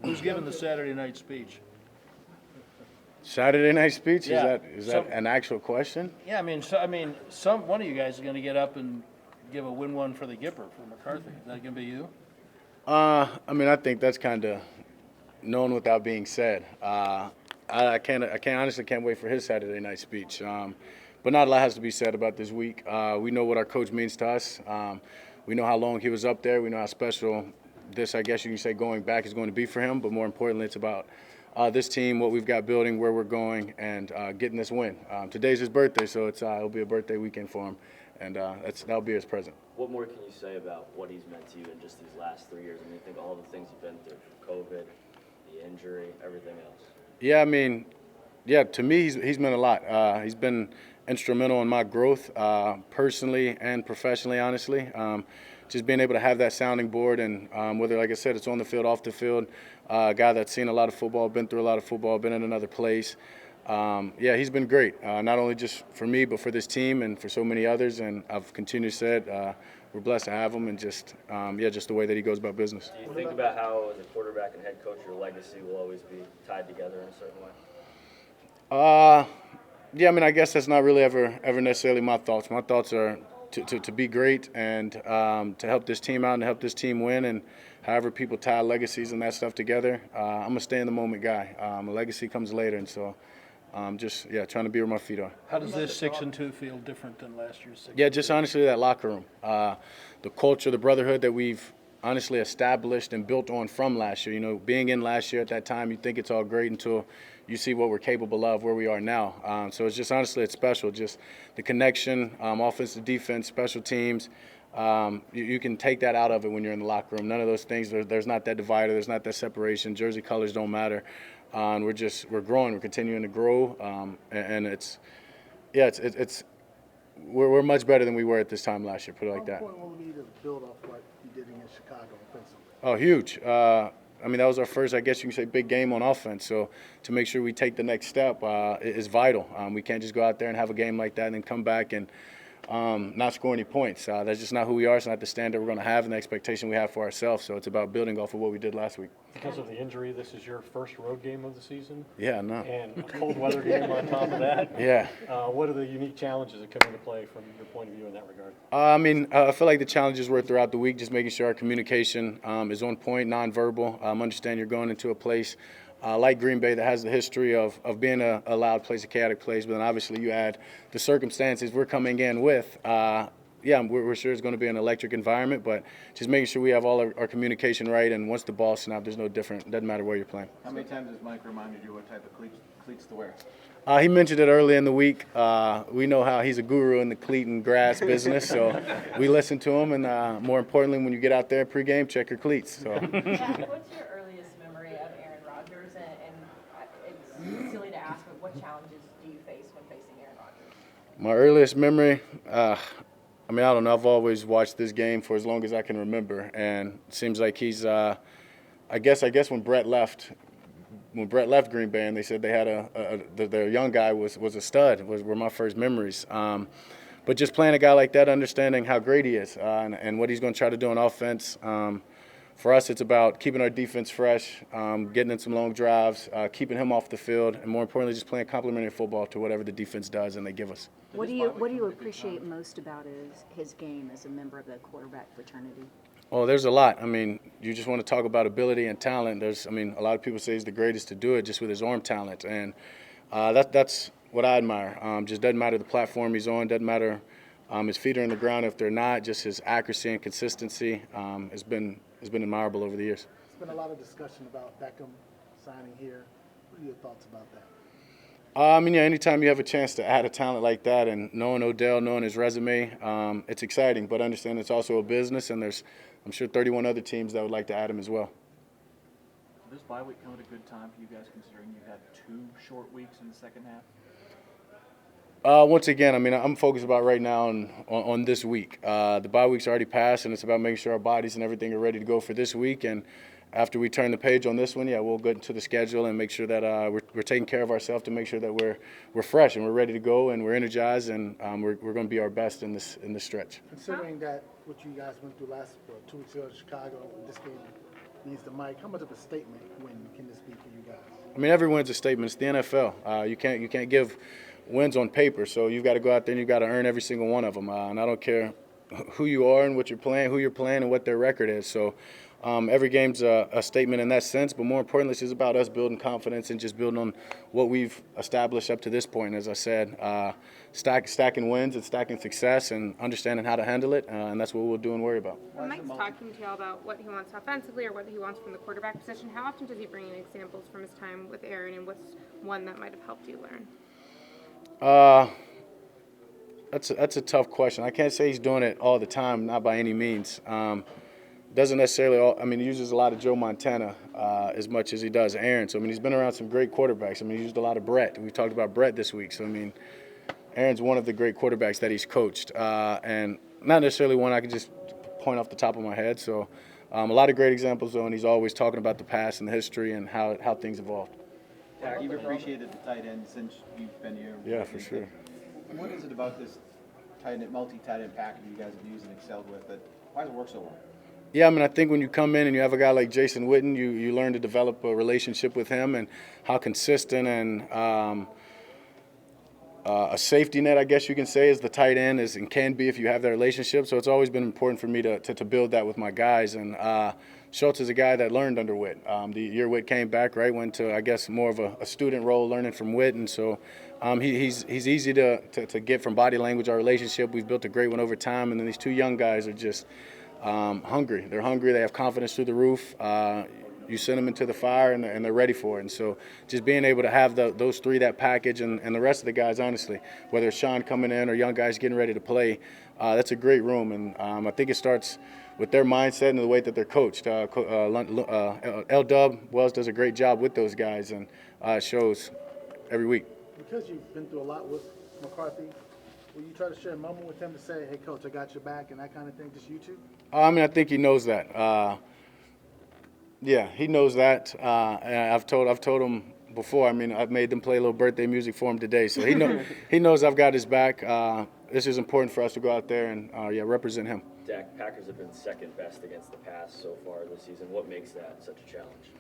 Who's giving the Saturday night speech? Saturday night speech? Yeah. Is that an actual question? Yeah, one of you guys is going to get up and give a win one for the Gipper for McCarthy. Is that going to be you? I think that's kind of known without being said. I honestly can't wait for his Saturday night speech. But not a lot has to be said about this week. We know what our coach means to us. We know how long he was up there. We know how special this, I guess you can say, going back is going to be for him. But more importantly, it's about this team, what we've got building, where we're going, and getting this win. Today's his birthday, so it'll be a birthday weekend for him, and that'll be his present. What more can you say about what he's meant to you in just these last 3 years? I think all the things you've been through, COVID, the injury, everything else. Yeah, to me, he's meant a lot. He's been instrumental in my growth, personally and professionally, honestly. Just being able to have that sounding board, and whether, like I said, it's on the field, off the field, a guy that's seen a lot of football, been through a lot of football, been in another place. He's been great, not only just for me, but for this team and for so many others. And I've continued to say it, we're blessed to have him, and just the way that he goes about business. Do you think about how, as a quarterback and head coach, your legacy will always be tied together in a certain way? I guess that's not really ever necessarily my thoughts. My thoughts are to be great and to help this team out and help this team win. And however people tie legacies and that stuff together, I'm a stay in the moment guy. A legacy comes later, and so trying to be where my feet are. How does this 6-2 feel different than last year's 6-2? Yeah, just honestly that locker room, the culture, the brotherhood that we've honestly established and built on from last year. Being in last year at that time, you think it's all great until you see what we're capable of, where we are now. So it's just honestly, it's special. Just the connection, offense to defense, special teams. You can take that out of it when you're in the locker room. None of those things. There's not that divider. There's not that separation. Jersey colors don't matter. And we're growing. We're continuing to grow. We're much better than we were at this time last year. Put it like that. What point will we need to build off what you did against Chicago offensively? Oh, huge. That was our first, I guess you can say, big game on offense. So to make sure we take the next step is vital. We can't just go out there and have a game like that and then come back and not score any points. That's just not who we are. It's not the standard we're going to have and the expectation we have for ourselves. So it's about building off of what we did last week. Because of the injury, this is your first road game of the season? Yeah, no. And a cold weather game on top of that? Yeah. What are the unique challenges that come into play from your point of view in that regard? I feel like the challenges were throughout the week, just making sure our communication is on point, nonverbal. Understand you're going into a place like Green Bay that has the history of being a loud place, a chaotic place, but then obviously you add the circumstances we're coming in with. We're sure it's going to be an electric environment, but just making sure we have all our communication right, and once the ball snaps, there's no different. It doesn't matter where you're playing. How many times has Mike reminded you what type of cleats to wear? He mentioned it early in the week. We know how he's a guru in the cleat and grass business, so we listen to him, and more importantly, when you get out there pregame, check your cleats. So. What's your earliest memory of Aaron Rodgers? And it's silly to ask, but what challenges do you face when facing Aaron Rodgers? My earliest memory, I don't know. I've always watched this game for as long as I can remember, and it seems like he's. I guess when Brett left Green Bay, and they said they had their young guy was a stud. Were my first memories. But just playing a guy like that, understanding how great he is, and what he's going to try to do on offense. For us, it's about keeping our defense fresh, getting in some long drives, keeping him off the field, and more importantly, just playing complementary football to whatever the defense does and they give us. What do you appreciate most about his game as a member of the quarterback fraternity? Oh, there's a lot. You just want to talk about ability and talent. A lot of people say he's the greatest to do it just with his arm talent, and that's what I admire. Just doesn't matter the platform he's on, doesn't matter his feet are in the ground if they're not. Just his accuracy and consistency has been admirable over the years. There's been a lot of discussion about Beckham signing here. What are your thoughts about that? Anytime you have a chance to add a talent like that, and knowing Odell, knowing his resume, it's exciting. But understand it's also a business, and there's, I'm sure, 31 other teams that would like to add him as well. Will this bye week come at a good time for you guys, considering you had 2 short weeks in the second half? Once again, I'm focused about right now on this week. The bye week's already passed, and it's about making sure our bodies and everything are ready to go for this week. And after we turn the page on this one, we'll get into the schedule and make sure that we're taking care of ourselves to make sure that we're fresh and we're ready to go and we're energized, and we're going to be our best in this stretch. Considering that what you guys went through last 2 weeks ago in Chicago, this game needs the mic. How much of a statement win can this be for you guys? I mean, every win's a statement. It's the NFL. You can't give wins on paper, so you've got to go out there and you've got to earn every single one of them. And I don't care who you are and what you're playing, who you're playing, and what their record is. So every game's a statement in that sense, but more importantly, it's just about us building confidence and just building on what we've established up to this point. As I said, stacking wins and stacking success and understanding how to handle it, and that's what we'll do and worry about. When Mike's talking to y'all about what he wants offensively or what he wants from the quarterback position, how often does he bring in examples from his time with Aaron, and what's one that might have helped you learn? That's a tough question. I can't say he's doing it all the time, not by any means. Doesn't necessarily. He uses a lot of Joe Montana as much as he does Aaron. So he's been around some great quarterbacks. He used a lot of Brett. We talked about Brett this week. So Aaron's one of the great quarterbacks that he's coached, and not necessarily one I can just point off the top of my head. So a lot of great examples though, and he's always talking about the past and the history and how things evolved. Dak, you've appreciated the tight end since you've been here. Yeah, for sure. What is it about this multi-tight end package you guys have used and excelled with that? Why does it work so well? Yeah, I think when you come in and you have a guy like Jason Witten, you learn to develop a relationship with him and how consistent and a safety net, I guess you can say, is the tight end is and can be if you have that relationship. So it's always been important for me to build that with my guys. And Schultz is a guy that learned under Witt. The year Witt came back, right, went to, I guess, more of a student role learning from Witt. And so he's easy to get from body language, our relationship. We've built a great one over time. And then these two young guys are just hungry. They're hungry. They have confidence through the roof. You send them into the fire, and they're ready for it. And so just being able to have those three, that package, and the rest of the guys, honestly, whether it's Sean coming in or young guys getting ready to play, that's a great room. And I think it starts with their mindset and the way that they're coached. L-Dub, Wells does a great job with those guys, and it shows every week. Because you've been through a lot with McCarthy, will you try to share a moment with him to say, hey, Coach, I got your back and that kind of thing, just you two? I think he knows that. Yeah, he knows that. And I've told him before. I've made them play a little birthday music for him today, so he knows I've got his back. This is important for us to go out there and represent him. Dak, Packers have been second best against the pass so far this season. What makes that such a challenge?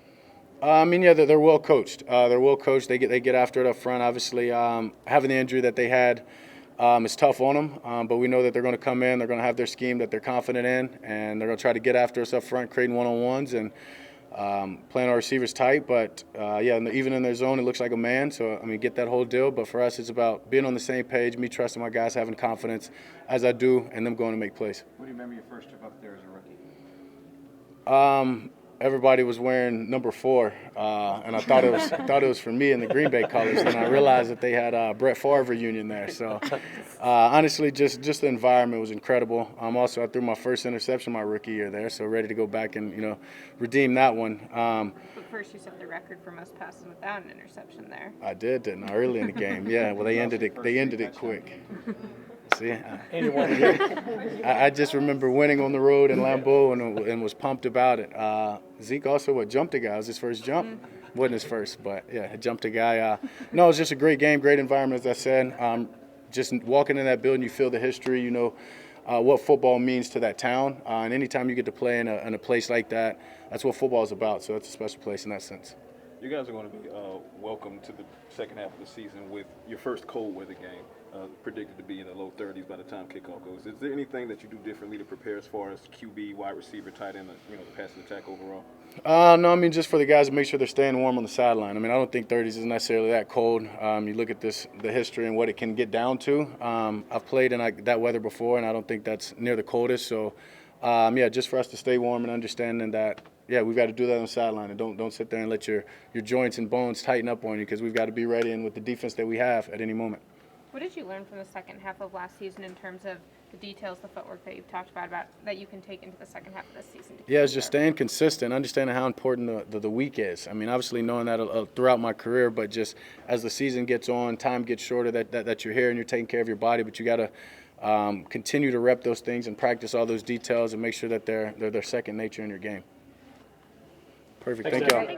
They're well coached. They're well coached. They get after it up front. Obviously, having the injury that they had is tough on them, but we know that they're going to come in. They're going to have their scheme that they're confident in, and they're going to try to get after us up front, creating one-on-ones and playing our receivers tight. But even in their zone, it looks like a man. So get that whole deal. But for us, it's about being on the same page, me trusting my guys, having confidence as I do, and them going to make plays. What do you remember your first trip up there as a rookie? Everybody was wearing number 4, and I thought it was for me in the Green Bay colors. And I realized that they had Brett Favre reunion there. So honestly, just the environment was incredible. Also, I threw my first interception my rookie year there, so ready to go back and redeem that one. But first, you set the record for most passes without an interception there. I didn't I? Early in the game. Yeah. Well, they ended it quick. See, I just remember winning on the road in Lambeau and was pumped about it. Zeke also jumped a guy. It was his first jump. Wasn't his first, but yeah, jumped a guy. No, it was just a great game, great environment, as I said. Just walking in that building, you feel the history. You know what football means to that town. And anytime you get to play in a place like that, that's what football is about. So it's a special place in that sense. You guys are going to be welcome to the second half of the season with your first cold weather game, predicted to be in the low 30s by the time kickoff goes. Is there anything that you do differently to prepare as far as QB, wide receiver, tight end, the passing attack overall? No, just for the guys to make sure they're staying warm on the sideline. I don't think 30s is necessarily that cold. You look at the history and what it can get down to. I've played in that weather before, and I don't think that's near the coldest. So, just for us to stay warm and understanding that, we've got to do that on the sideline, and don't sit there and let your joints and bones tighten up on you, because we've got to be ready and with the defense that we have at any moment. What did you learn from the second half of last season in terms of the details, the footwork that you've talked about that you can take into the second half of this season? It's just staying consistent, understanding how important the week is. Obviously knowing that throughout my career, but just as the season gets on, time gets shorter, that you're here and you're taking care of your body, but you got to continue to rep those things and practice all those details and make sure that they're second nature in your game. Perfect. Thank y'all.